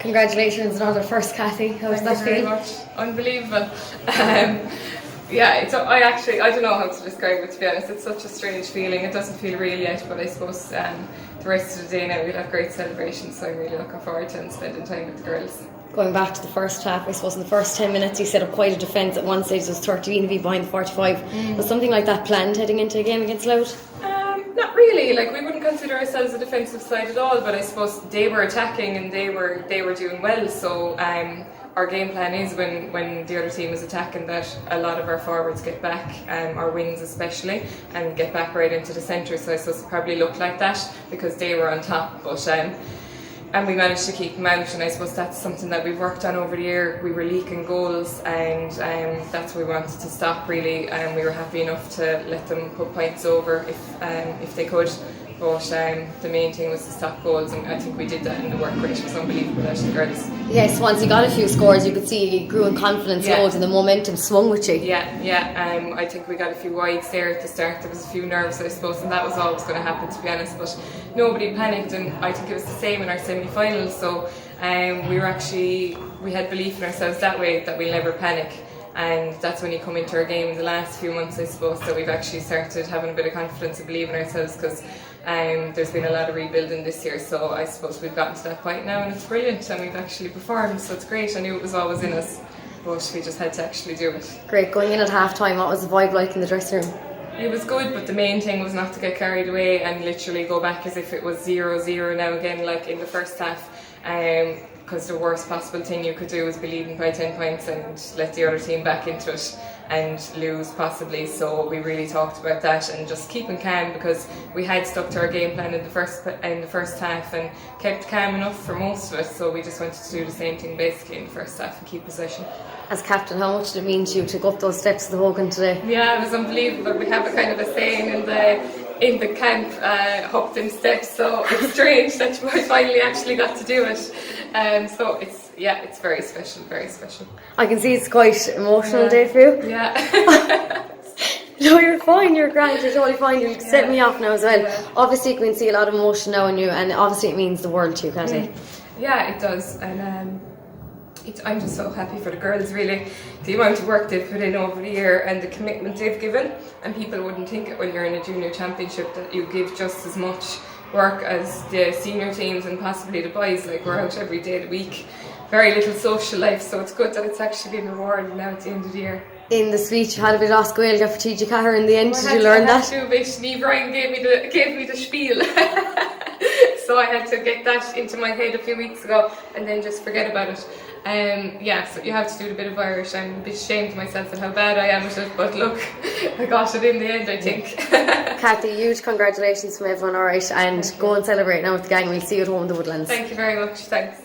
Congratulations on the first, Cathy. How does that feel? Thank you very much. Unbelievable. I don't know how to describe it, to be honest. It's such a strange feeling. It doesn't feel real yet, but I suppose the rest of the day now we'll have great celebrations, so I'm really looking forward to spending time with the girls. Going back to the first half, I suppose in the first 10 minutes you set up quite a defence. At one stage it was 13 of you behind 45. Was something like that planned heading into a game against Louth? Not really. Like, we wouldn't consider ourselves a defensive side at all, but I suppose they were attacking and they were doing well. So our game plan is when the other team is attacking that a lot of our forwards get back, our wings especially, and get back right into the centre. So I suppose it probably looked like that because they were on top, but and we managed to keep them out, and I suppose that's something that we've worked on over the year. We were leaking goals, and that's what we wanted to stop really, and we were happy enough to let them put points over if they could. But the main thing was to stop goals, and I think we did that, and the work rate was unbelievable out of the girls. Yes, once you got a few scores you could see you grew in confidence loads and the momentum swung with you. Yeah. I think we got a few wides there at the start. There was a few nerves, I suppose, and that was always going to happen, to be honest, but nobody panicked, and I think it was the same in our semi-finals. So we had belief in ourselves that way, that we'll never panic. And that's when you come into our game in the last few months, I suppose, that we've actually started having a bit of confidence and believing in ourselves, because there's been a lot of rebuilding this year. So I suppose we've gotten to that point now, and it's brilliant, and we've actually performed, so it's great. I knew it was always in us, but we just had to actually do it. Great. Going in at half time, what was the vibe like in the dressing room? It was good, but the main thing was not to get carried away and literally go back as if it was 0-0 now again, like in the first half. Because the worst possible thing you could do was be leading by 10 points and let the other team back into it and lose possibly. So we really talked about that and just keeping calm, because we had stuck to our game plan in the first half and kept calm enough for most of it. So we just wanted to do the same thing basically in the first half and keep possession. As captain, how much did it mean to you to go up those steps of the Hogan today? Yeah, it was unbelievable. We have a kind of a saying in the camp, hooked in steps, so it's strange that we finally actually got to do it. So it's very special, very special. I can see it's quite emotional day for you. Yeah. No, you're fine, you're grand, you're totally fine. You'll set me off now as well. Obviously you can see a lot of emotion now in you, and obviously it means the world to you, Cathy. Yeah, it does, and I'm just so happy for the girls, really. The amount of work they've put in over the year and the commitment they've given, and people wouldn't think it when you're in a junior championship that you give just as much work as the senior teams and possibly the boys. Like, we're out every day of the week, very little social life, so it's good that it's actually been rewarded now at the end of the year. In the speech you had a bit of Oscar Gaeilge for TG Cahir in the end. Did you learn that? I had to, but Niamh Ryan gave me the spiel. So I had to get that into my head a few weeks ago and then just forget about it. So you have to do a bit of Irish. I'm a bit ashamed of myself at how bad I am at it, but look, I got it in the end, I think. Cathy, huge congratulations from everyone, alright, and go and celebrate now with the gang. We'll see you at home in the Woodlands. Thank you very much, thanks.